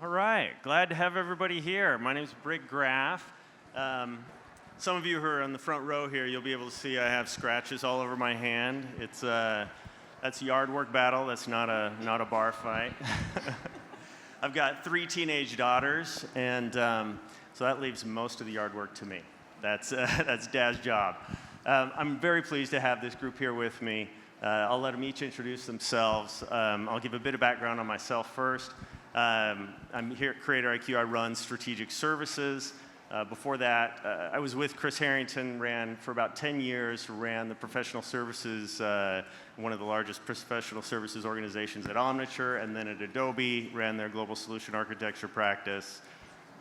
All right, glad to have everybody here. My name is Brig Graff. Some of you who are on the front row here, you'll be able to see I have scratches all over my hand. That's yard work battle. That's not a bar fight. I've got 3 teenage daughters, and so that leaves most of the yard work to me. That's Dad's job. I'm very pleased to have this group here with me. I'll let them each introduce themselves. I'll give a bit of background on myself first. I'm here at CreatorIQ. I run strategic services. Before that, I was with Chris Harrington, ran for about 10 years, ran the professional services, one of the largest professional services organizations at Omniture, and then at Adobe, ran their global solution architecture practice.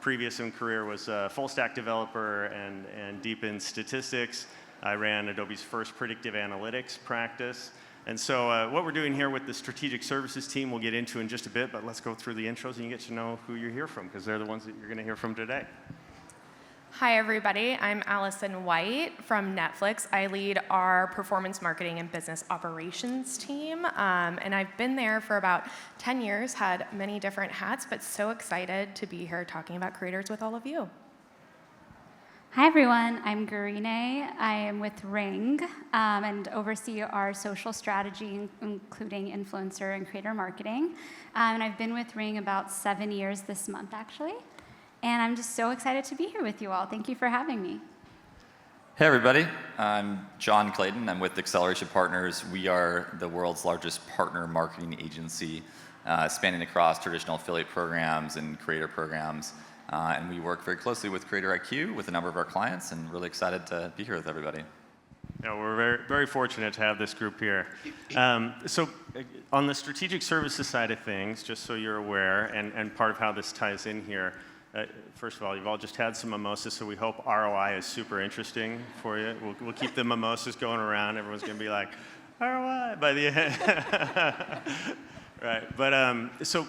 Previous in career was a full stack developer and deep in statistics. I ran Adobe's first predictive analytics practice. And so what we're doing here with the strategic services team we'll get into in just a bit, but let's go through the intros and you get to know who you hear from, because they're the ones that you're going to hear from today. Hi, everybody. I'm Allison White from Netflix. I lead our performance marketing and business operations team, and I've been there for about 10 years, had many different hats, but so excited to be here talking about creators with all of you. Hi, everyone. I'm Gurine. I am with Ring and oversee our social strategy, including influencer and creator marketing. And I've been with Ring about 7 years this month, actually. And I'm just so excited to be here with you all. Thank you for having me. Hey, everybody. I'm John Clayton. I'm with Acceleration Partners. We are the world's largest partner marketing agency, spanning across traditional affiliate programs and creator programs. And we work very closely with CreatorIQ with a number of our clients, and really excited to be here with everybody. Yeah, we're very, very fortunate to have this group here. So on the strategic services side of things, just so you're aware, and part of how this ties in here, first of all, you've all just had some mimosas, so we hope ROI is super interesting for you. We'll keep the mimosas going around. Everyone's going to be like, ROI by the end. Right, but so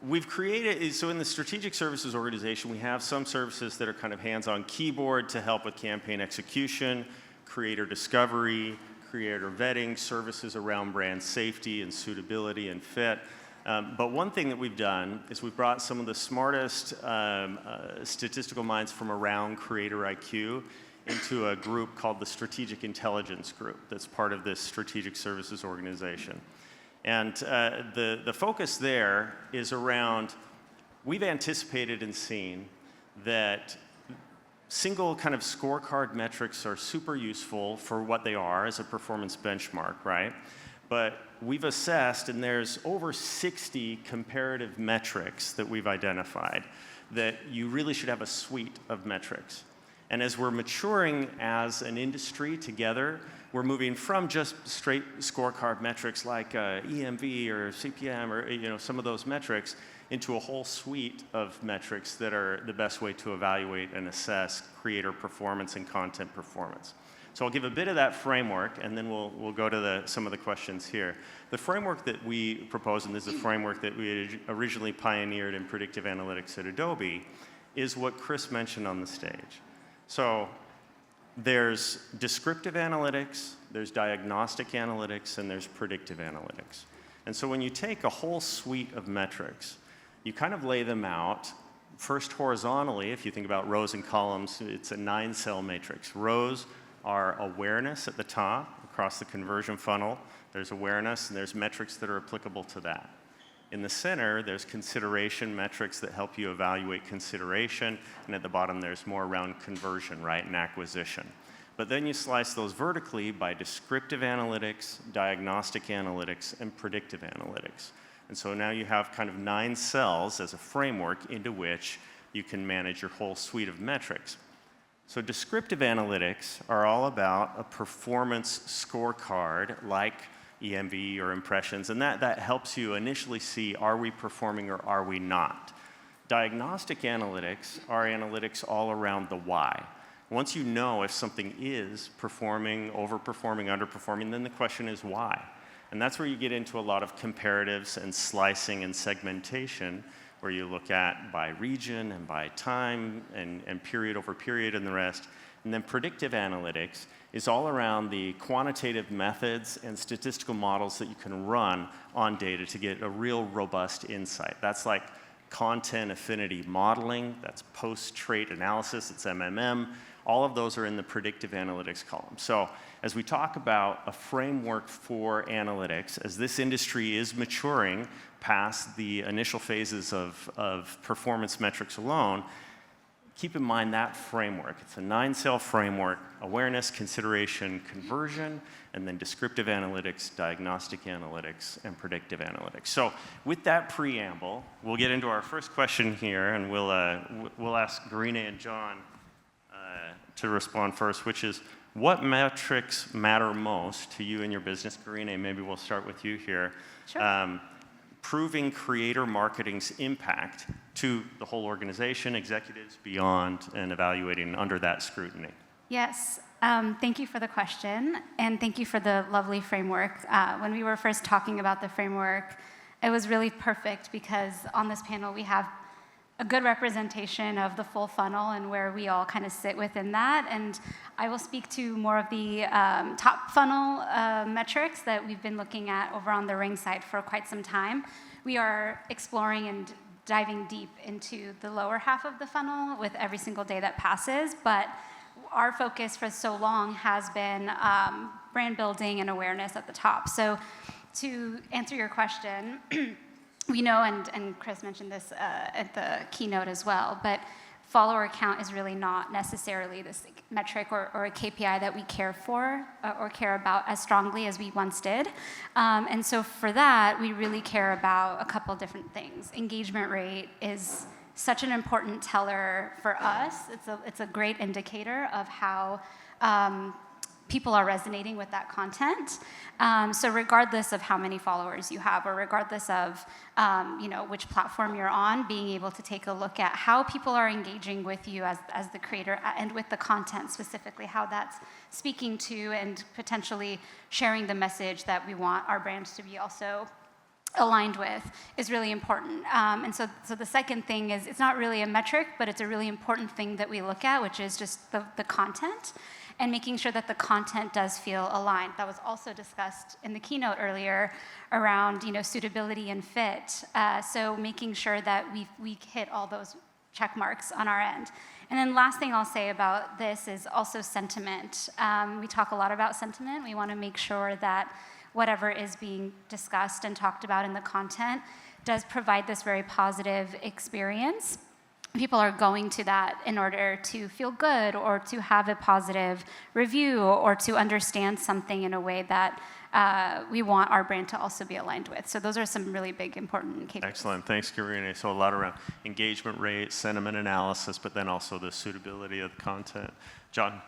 we've created, so in the strategic services organization, we have some services that are kind of hands-on keyboard to help with campaign execution, creator discovery, creator vetting, services around brand safety and suitability and fit. But one thing that we've done is we've brought some of the smartest statistical minds from around CreatorIQ into a group called the Strategic Intelligence Group that's part of this strategic services organization. And the focus there is around, we've anticipated and seen that single kind of scorecard metrics are super useful for what they are as a performance benchmark, right? But we've assessed, and there's over 60 comparative metrics that we've identified, that you really should have a suite of metrics. And as we're maturing as an industry together, we're moving from just straight scorecard metrics like EMV or CPM or some of those metrics into a whole suite of metrics that are the best way to evaluate and assess creator performance and content performance. So I'll give a bit of that framework, and then we'll go to some of the questions here. The framework that we propose, and this is a framework that we had originally pioneered in predictive analytics at Adobe, is what Chris mentioned on the stage. So there's descriptive analytics, there's diagnostic analytics, and there's predictive analytics. And so when you take a whole suite of metrics, you kind of lay them out. First horizontally, if you think about rows and columns, it's a 9-cell matrix. Rows are awareness at the top across the conversion funnel. There's awareness, and there's metrics that are applicable to that. In the center, there's consideration metrics that help you evaluate consideration, and at the bottom, there's more around conversion, right, and acquisition. But then you slice those vertically by descriptive analytics, diagnostic analytics, and predictive analytics. And so now you have kind of 9 cells as a framework into which you can manage your whole suite of metrics. So descriptive analytics are all about a performance scorecard like EMV or impressions, and that helps you initially see, are we performing or are we not? Diagnostic analytics are analytics all around the why. Once you know if something is performing, overperforming, underperforming, then the question is why? And that's where you get into a lot of comparatives and slicing and segmentation, where you look at by region and by time and period over period and the rest. And then predictive analytics is all around the quantitative methods and statistical models that you can run on data to get a real robust insight. That's like content affinity modeling, that's post-trait analysis, it's MMM. All of those are in the predictive analytics column. So as we talk about a framework for analytics, as this industry is maturing past the initial phases of performance metrics alone, keep in mind that framework. It's a 9-cell framework: awareness, consideration, conversion, and then descriptive analytics, diagnostic analytics, and predictive analytics. So with that preamble, we'll get into our first question here, and we'll ask Garine and John to respond first, which is, what metrics matter most to you and your business? Garine, maybe we'll start with you here. Sure. Proving creator marketing's impact to the whole organization, executives, beyond, and evaluating under that scrutiny. Yes, thank you for the question, and thank you for the lovely framework. When we were first talking about the framework, it was really perfect because on this panel we have a good representation of the full funnel and where we all kind of sit within that. And I will speak to more of the top funnel metrics that we've been looking at over on the Ring side for quite some time. We are exploring and diving deep into the lower half of the funnel with every single day that passes, but our focus for so long has been brand building and awareness at the top. So to answer your question, we know, and Chris mentioned this at the keynote as well, but follower count is really not necessarily this metric or a KPI that we care for or care about as strongly as we once did. And so for that, we really care about a couple different things. Engagement rate is such an important teller for us. It's a great indicator of how people are resonating with that content. So regardless of how many followers you have, or regardless of which platform you're on, being able to take a look at how people are engaging with you as the creator and with the content specifically, how that's speaking to and potentially sharing the message that we want our brands to be also aligned with is really important. And so the second thing is, it's not really a metric, but it's a really important thing that we look at, which is just the content, and making sure that the content does feel aligned. That was also discussed in the keynote earlier around suitability and fit. So making sure that we hit all those check marks on our end. And then last thing I'll say about this is also sentiment. We talk a lot about sentiment. We want to make sure that whatever is being discussed and talked about in the content does provide this very positive experience. People are going to that in order to feel good or to have a positive review or to understand something in a way that we want our brand to also be aligned with. So those are some really big, important KPIs. Excellent. Thanks, Garine. So a lot around engagement rate, sentiment analysis, but then also the suitability of the content. John?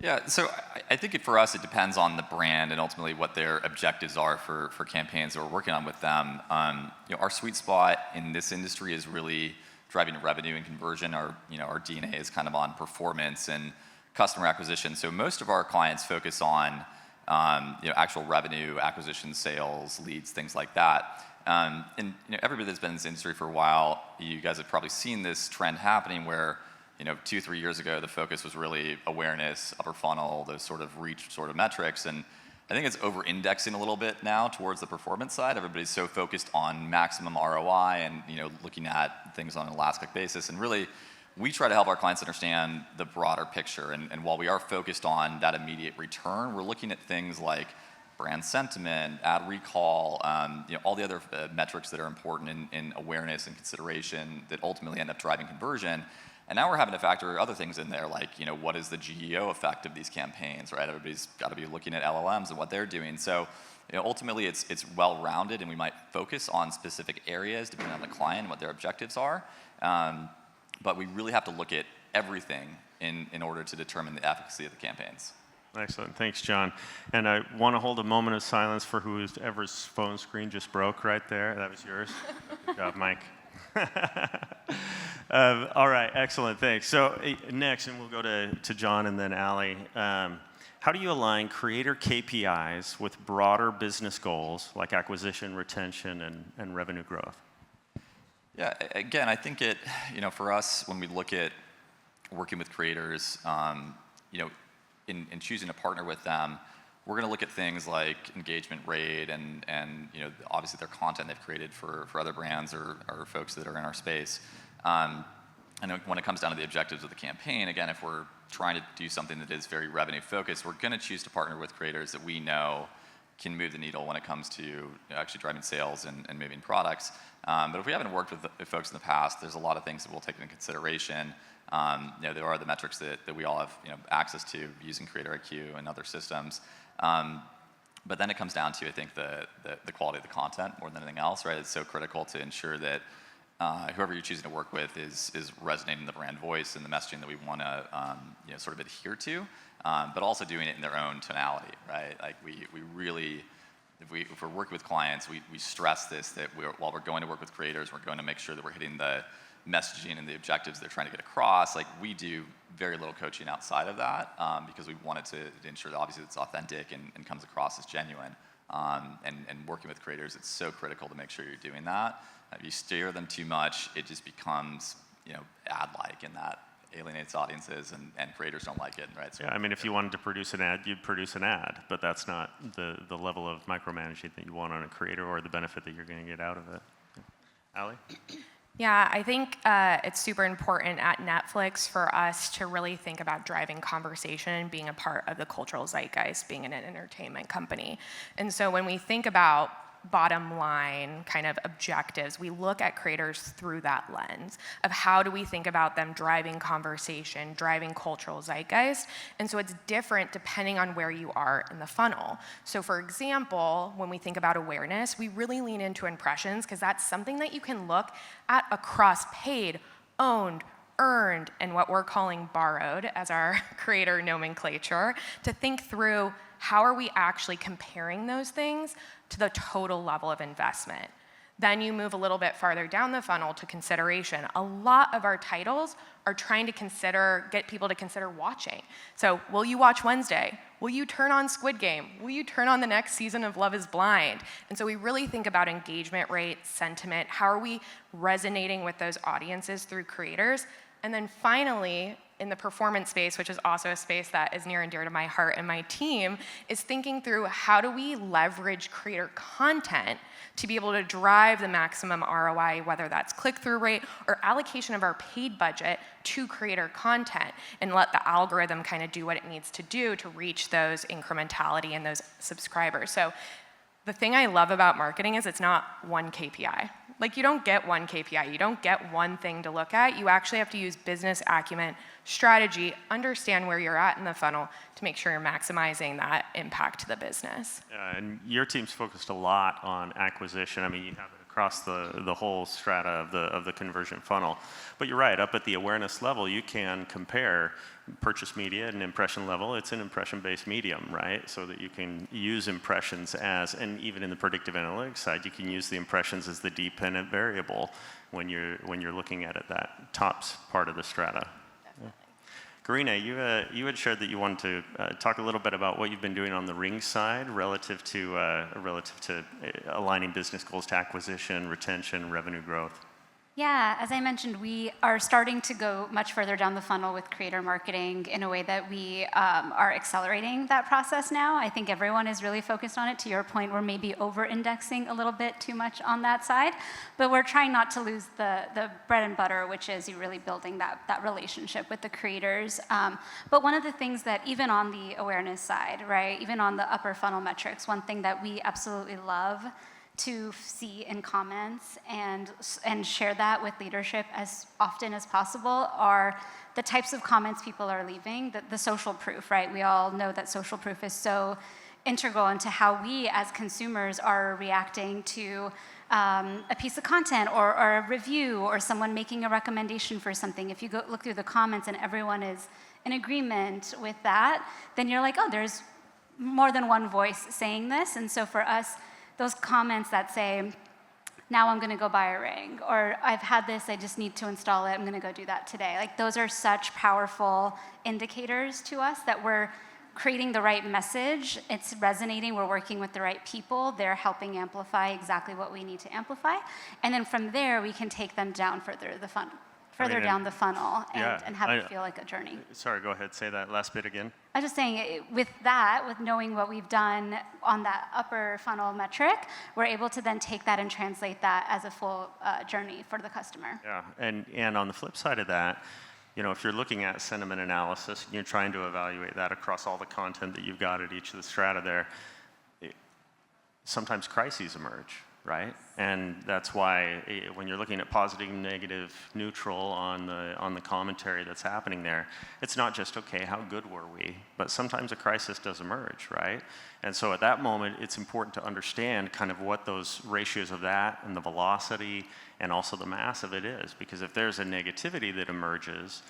Yeah, so I think for us, it depends on the brand and ultimately what their objectives are for campaigns that we're working on with them. Our sweet spot in this industry is really driving revenue and conversion. Our DNA is kind of on performance and customer acquisition. So most of our clients focus on actual revenue, acquisition, sales, leads, things like that. And everybody that's been in this industry for a while, you guys have probably seen this trend happening where 2-3 years ago, the focus was really awareness, upper funnel, those sort of reach sort of metrics. And I think it's over-indexing a little bit now towards the performance side. Everybody's so focused on maximum ROI and looking at things on an elastic basis. And really, we try to help our clients understand the broader picture. And while we are focused on that immediate return, we're looking at things like brand sentiment, ad recall, all the other metrics that are important in awareness and consideration that ultimately end up driving conversion. And now we're having to factor other things in there, like what is the GEO effect of these campaigns, right? Everybody's got to be looking at LLMs and what they're doing. So ultimately, it's well-rounded, and we might focus on specific areas depending on the client and what their objectives are. But we really have to look at everything in order to determine the efficacy of the campaigns. Excellent. Thanks, John. And I want to hold a moment of silence for whoever's phone screen just broke right there. That was yours. Good job, Mike. All right, excellent, thanks. So next, and we'll go to John and then Ali. How do you align creator KPIs with broader business goals like acquisition, retention, and revenue growth? Yeah, again, I think for us, when we look at working with creators, in choosing to partner with them, we're going to look at things like engagement rate and obviously their content they've created for other brands or folks that are in our space. And when it comes down to the objectives of the campaign, again, if we're trying to do something that is very revenue focused, we're going to choose to partner with creators that we know can move the needle when it comes to actually driving sales and moving products. But if we haven't worked with folks in the past, there's a lot of things that we'll take into consideration. There are the metrics that we all have access to using CreatorIQ and other systems. But then it comes down to, I think, the quality of the content more than anything else, right? It's so critical to ensure that whoever you're choosing to work with is resonating the brand voice and the messaging that we want to sort of adhere to, but also doing it in their own tonality, right? Like we really, if we're working with clients, we stress this, that while we're going to work with creators, we're going to make sure that we're hitting the messaging and the objectives they're trying to get across. Like we do very little coaching outside of that because we wanted to ensure that obviously it's authentic and comes across as genuine. And working with creators, it's so critical to make sure you're doing that. If you steer them too much, it just becomes ad-like, and that alienates audiences, and creators don't like it, right? So yeah, I mean, if you wanted to produce an ad, you'd produce an ad, but that's not the level of micromanaging that you want on a creator or the benefit that you're going to get out of it. Allie? Yeah, I think it's super important at Netflix for us to really think about driving conversation and being a part of the cultural zeitgeist, being an entertainment company. And so when we think about bottom line kind of objectives, we look at creators through that lens of how do we think about them driving conversation, driving cultural zeitgeist. And so it's different depending on where you are in the funnel. So for example, when we think about awareness, we really lean into impressions because that's something that you can look at across paid, owned, earned, and what we're calling borrowed as our creator nomenclature, to think through how are we actually comparing those things to the total level of investment. Then you move a little bit farther down the funnel to consideration. A lot of our titles are trying to get people to consider watching. So will you watch Wednesday? Will you turn on Squid Game? Will you turn on the next season of Love is Blind? And so we really think about engagement rate, sentiment, how are we resonating with those audiences through creators? And then finally, in the performance space, which is also a space that is near and dear to my heart and my team, is thinking through how do we leverage creator content to be able to drive the maximum ROI, whether that's click-through rate or allocation of our paid budget to creator content, and let the algorithm kind of do what it needs to do to reach those incrementality and those subscribers. So the thing I love about marketing is it's not one KPI. Like you don't get one KPI, you don't get one thing to look at. You actually have to use business acumen, strategy, understand where you're at in the funnel to make sure you're maximizing that impact to the business. And your team's focused a lot on acquisition. I mean, you have it across the whole strata of the conversion funnel. But you're right, up at the awareness level, you can compare purchase media at an impression level. It's an impression-based medium, right? So that you can use impressions as, and even in the predictive analytics side, you can use the impressions as the dependent variable when you're looking at it, that tops part of the strata. Karina, you had shared that you wanted to talk a little bit about what you've been doing on the Ring side relative to aligning business goals to acquisition, retention, revenue growth. Yeah, as I mentioned, we are starting to go much further down the funnel with creator marketing in a way that we are accelerating that process now. I think everyone is really focused on it. To your point, we're maybe over-indexing a little bit too much on that side, but we're trying not to lose the bread and butter, which is you really building that relationship with the creators. But one of the things that even on the awareness side, right, even on the upper funnel metrics, one thing that we absolutely love to see in comments and share that with leadership as often as possible are the types of comments people are leaving, the social proof, right? We all know that social proof is so integral into how we as consumers are reacting to a piece of content or a review or someone making a recommendation for something. If you go look through the comments and everyone is in agreement with that, then you're like, oh, there's more than one voice saying this. And so for us, those comments that say, now I'm going to go buy a ring, or I've had this, I just need to install it, I'm going to go do that today. Like those are such powerful indicators to us that we're creating the right message, it's resonating, we're working with the right people, they're helping amplify exactly what we need to amplify, and then from there we can take them down further the funnel. further down the funnel yeah, and have it feel like a journey. Sorry, go ahead, say that last bit again. I was just saying, with knowing what we've done on that upper funnel metric, we're able to then take that and translate that as a full journey for the customer. Yeah, and on the flip side of that, if you're looking at sentiment analysis and you're trying to evaluate that across all the content that you've got at each of the strata there, sometimes crises emerge, right? And that's why when you're looking at positive, negative, neutral on the commentary that's happening there, it's not just, okay, how good were we? But sometimes a crisis does emerge, right? And so at that moment, it's important to understand kind of what those ratios of that and the velocity and also the mass of it is. Because if there's a negativity that emerges,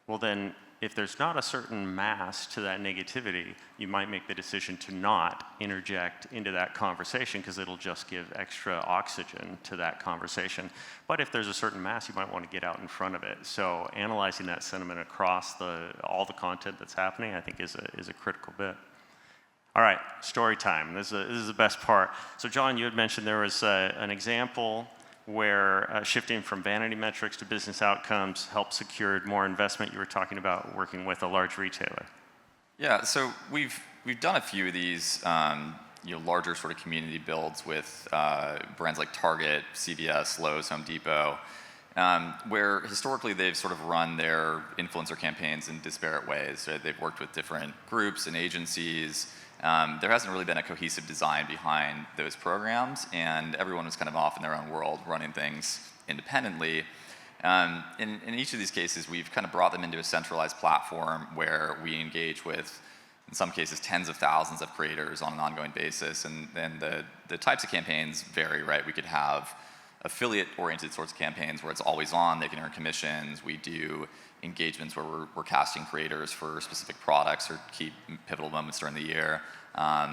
well then, if there's not a certain mass to that negativity, you might make the decision to not interject into that conversation because it'll just give extra oxygen to that conversation. But if there's a certain mass, you might want to get out in front of it. So analyzing that sentiment across all the content that's happening, I think is a critical bit. All right, story time. This is the best part. So John, you had mentioned there was an example where shifting from vanity metrics to business outcomes helped secure more investment. You were talking about working with a large retailer. Yeah, so we've done a few of these larger sort of community builds with brands like Target, CVS, Lowe's, Home Depot, where historically they've sort of run their influencer campaigns in disparate ways. So they've worked with different groups and agencies. There hasn't really been a cohesive design behind those programs, and everyone was kind of off in their own world running things independently. In each of these cases, we've kind of brought them into a centralized platform where we engage with, in some cases, tens of thousands of creators on an ongoing basis, and then the types of campaigns vary, right? We could have affiliate-oriented sorts of campaigns where it's always on, they can earn commissions. We do engagements where we're casting creators for specific products or key pivotal moments during the year,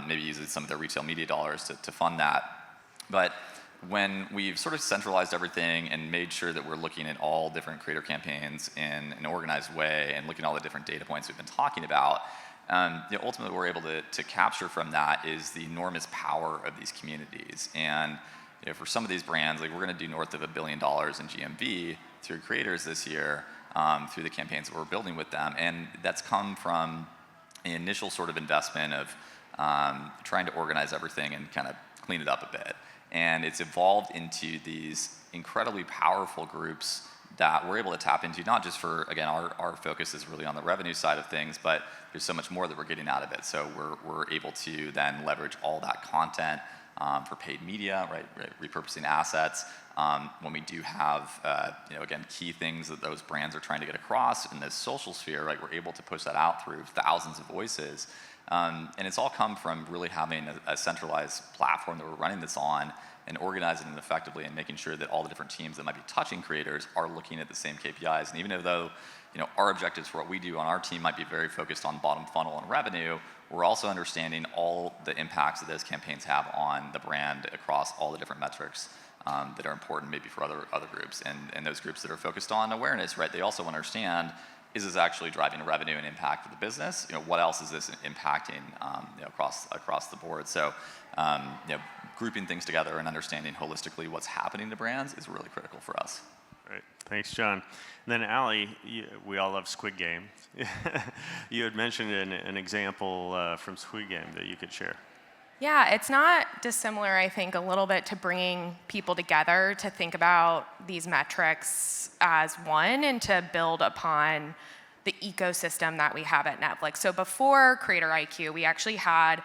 maybe using some of their retail media dollars to fund that. But when we've sort of centralized everything and made sure that we're looking at all different creator campaigns in an organized way and looking at all the different data points we've been talking about, ultimately what we're able to capture from that is the enormous power of these communities. And for some of these brands, like we're going to do north of $1 billion in GMV through creators this year, through the campaigns that we're building with them. And that's come from an initial sort of investment of trying to organize everything and kind of clean it up a bit. And it's evolved into these incredibly powerful groups that we're able to tap into, not just for, again, our focus is really on the revenue side of things, but there's so much more that we're getting out of it. So we're able to then leverage all that content for paid media, right, repurposing assets. When we do have, again, key things that those brands are trying to get across in this social sphere, right, we're able to push that out through thousands of voices. And it's all come from really having a centralized platform that we're running this on and organizing it effectively and making sure that all the different teams that might be touching creators are looking at the same KPIs. And even though our objectives for what we do on our team might be very focused on bottom funnel and revenue, we're also understanding all the impacts that those campaigns have on the brand across all the different metrics that are important maybe for other groups. And those groups that are focused on awareness, right, they also understand, is this actually driving revenue and impact for the business? What else is this impacting across the board? So grouping things together and understanding holistically what's happening to brands is really critical for us. Great, thanks, John. And then Allie, we all love Squid Game. You had mentioned an example from Squid Game that you could share. Yeah, it's not dissimilar, I think, a little bit to bringing people together to think about these metrics as one and to build upon the ecosystem that we have at Netflix. So before CreatorIQ, we actually had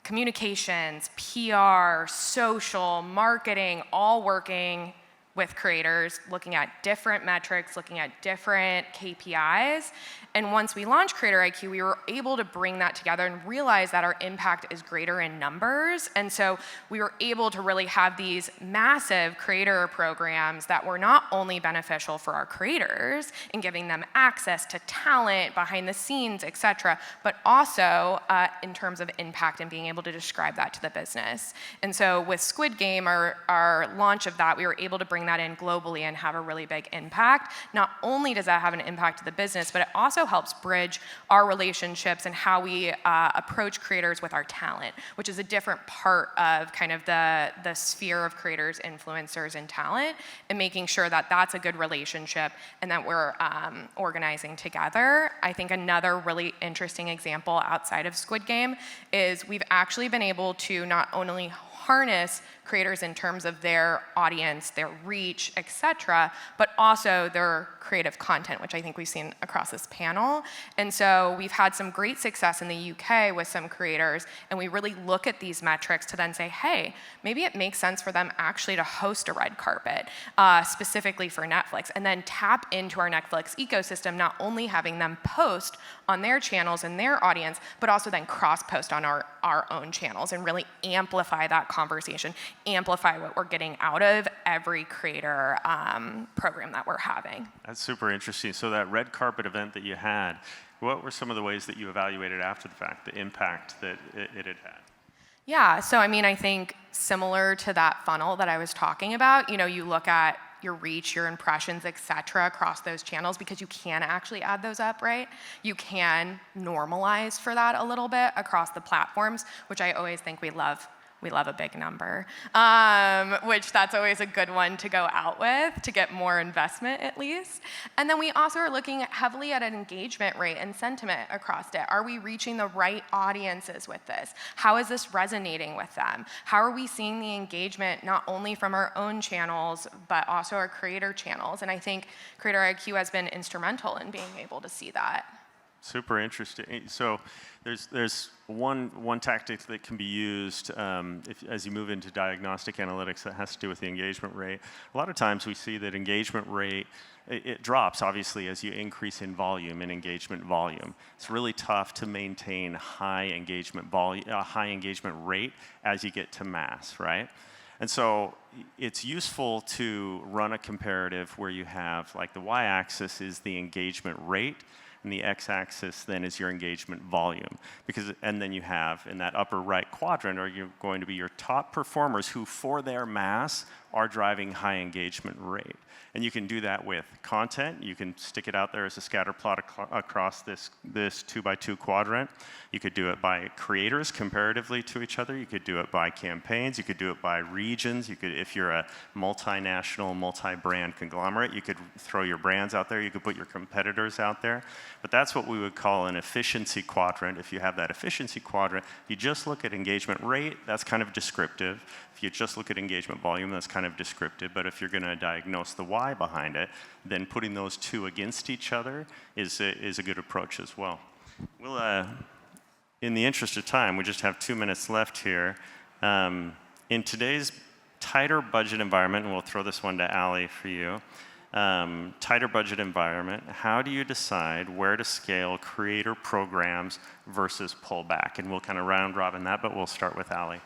communications, PR, social, marketing, all working with creators, looking at different metrics, looking at different KPIs. And once we launched CreatorIQ, we were able to bring that together and realize that our impact is greater in numbers. And so we were able to really have these massive creator programs that were not only beneficial for our creators in giving them access to talent, behind the scenes, et cetera, but also in terms of impact and being able to describe that to the business. And so with Squid Game, our launch of that, we were able to bring bring that in globally and have a really big impact. Not only does that have an impact to the business, but it also helps bridge our relationships and how we approach creators with our talent, which is a different part of kind of the sphere of creators, influencers, and talent, and making sure that that's a good relationship and that we're organizing together. I think another really interesting example outside of Squid Game is we've actually been able to not only harness creators in terms of their audience, their reach, etc., but also their creative content, which I think we've seen across this panel. And so we've had some great success in the UK with some creators, and we really look at these metrics to then say, hey, maybe it makes sense for them actually to host a red carpet, specifically for Netflix, and then tap into our Netflix ecosystem, not only having them post on their channels and their audience, but also then cross-post on our own channels and really amplify that conversation, amplify what we're getting out of every creator program that we're having. That's super interesting. So that red carpet event that you had, what were some of the ways that you evaluated after the fact, the impact that it had had? Yeah, so I mean, I think similar to that funnel that I was talking about, you look at your reach, your impressions, et cetera, across those channels, because you can actually add those up, right? You can normalize for that a little bit across the platforms, which I always think we love. We love a big number, which that's always a good one to go out with to get more investment at least. And then we also are looking heavily at an engagement rate and sentiment across it. Are we reaching the right audiences with this? How is this resonating with them? How are we seeing the engagement not only from our own channels, but also our creator channels? And I think CreatorIQ has been instrumental in being able to see that. Super interesting. So there's one tactic that can be used as you move into diagnostic analytics that has to do with the engagement rate. A lot of times we see that engagement rate, it drops obviously as you increase in volume and engagement volume. It's really tough to maintain high engagement rate as you get to mass, right? And so it's useful to run a comparative where you have, like, the y-axis is the engagement rate, and the x-axis then is your engagement volume. And then you have, in that upper right quadrant, are you going to be your top performers who, for their mass, are driving high engagement rate. And you can do that with content. You can stick it out there as a scatter plot across this 2x2 quadrant. You could do it by creators comparatively to each other. You could do it by campaigns. You could do it by regions. You could, if you're a multinational, multi-brand conglomerate, you could throw your brands out there. You could put your competitors out there. But that's what we would call an efficiency quadrant. If you have that efficiency quadrant, you just look at engagement rate, that's kind of descriptive. If you just look at engagement volume, that's kind of descriptive. But if you're going to diagnose the why behind it, then putting those two against each other is a good approach as well. We'll, in the interest of time, we just have 2 minutes left here. In today's tighter budget environment, and we'll throw this one to Ali for you, tighter budget environment, how do you decide where to scale creator programs versus pull back? And we'll kind of round robin that, but we'll start with Ali.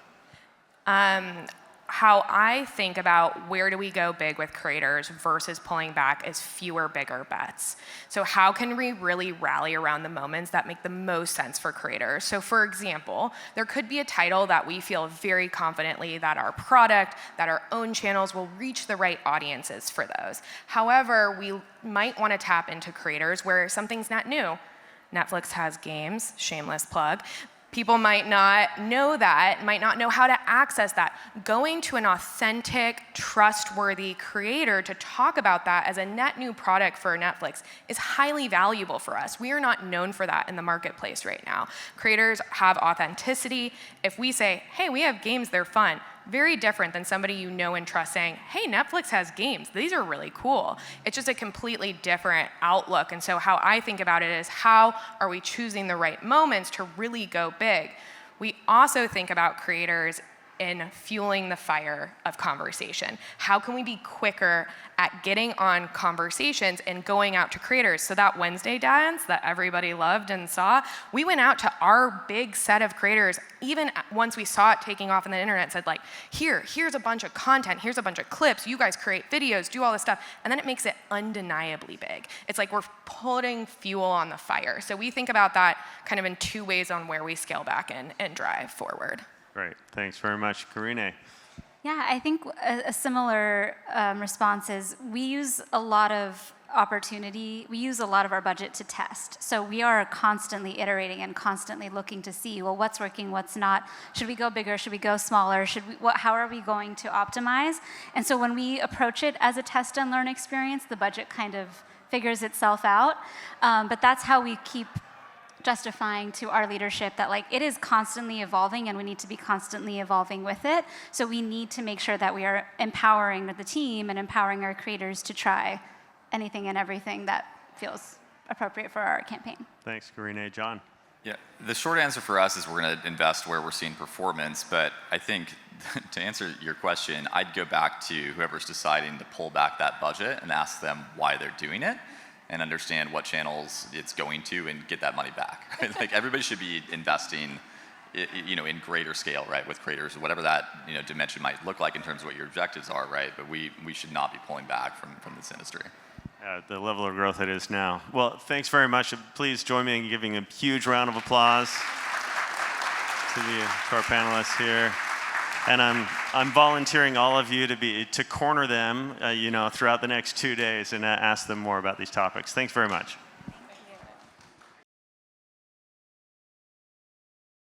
How I think about where do we go big with creators versus pulling back is fewer, bigger bets. So how can we really rally around the moments that make the most sense for creators? So for example, there could be a title that we feel very confidently that our product, that our own channels will reach the right audiences for those. However, we might want to tap into creators where something's not new. Netflix has games, shameless plug. People might not know that, might not know how to access that. Going to an authentic, trustworthy creator to talk about that as a net new product for Netflix is highly valuable for us. We are not known for that in the marketplace right now. Creators have authenticity. If we say, hey, we have games, they're fun, very different than somebody you know and trust saying, hey, Netflix has games, these are really cool. It's just a completely different outlook. And so how I think about it is, how are we choosing the right moments to really go big? We also think about creators in fueling the fire of conversation. How can we be quicker at getting on conversations and going out to creators? So that Wednesday dance that everybody loved and saw, we went out to our big set of creators, even once we saw it taking off on the internet, said like, here's a bunch of content, here's a bunch of clips, you guys create videos, do all this stuff, and then it makes it undeniably big. It's like we're putting fuel on the fire. So we think about that kind of in two ways on where we scale back and drive forward. Great, thanks very much. Karine? Yeah, I think a similar response is we use a lot of we use a lot of our budget to test. So we are constantly iterating and constantly looking to see, well, what's working, what's not. Should we go bigger? Should we go smaller? How are we going to optimize? And so when we approach it as a test and learn experience, the budget kind of figures itself out. But that's how we keep justifying to our leadership that it is constantly evolving and we need to be constantly evolving with it. So we need to make sure that we are empowering the team and empowering our creators to try anything and everything that feels appropriate for our campaign. Thanks, Karine. John? Yeah, the short answer for us is we're going to invest where we're seeing performance, but I think to answer your question, I'd go back to whoever's deciding to pull back that budget and ask them why they're doing it and understand what channels it's going to and get that money back. Right? Everybody should be investing in greater scale, right, with creators, whatever that dimension might look like in terms of what your objectives are, right? But we should not be pulling back from this industry. The level of growth it is now. Well, thanks very much. Please join me in giving a huge round of applause to our panelists here. And I'm volunteering all of you to corner them, throughout the next 2 days and ask them more about these topics. Thanks very much.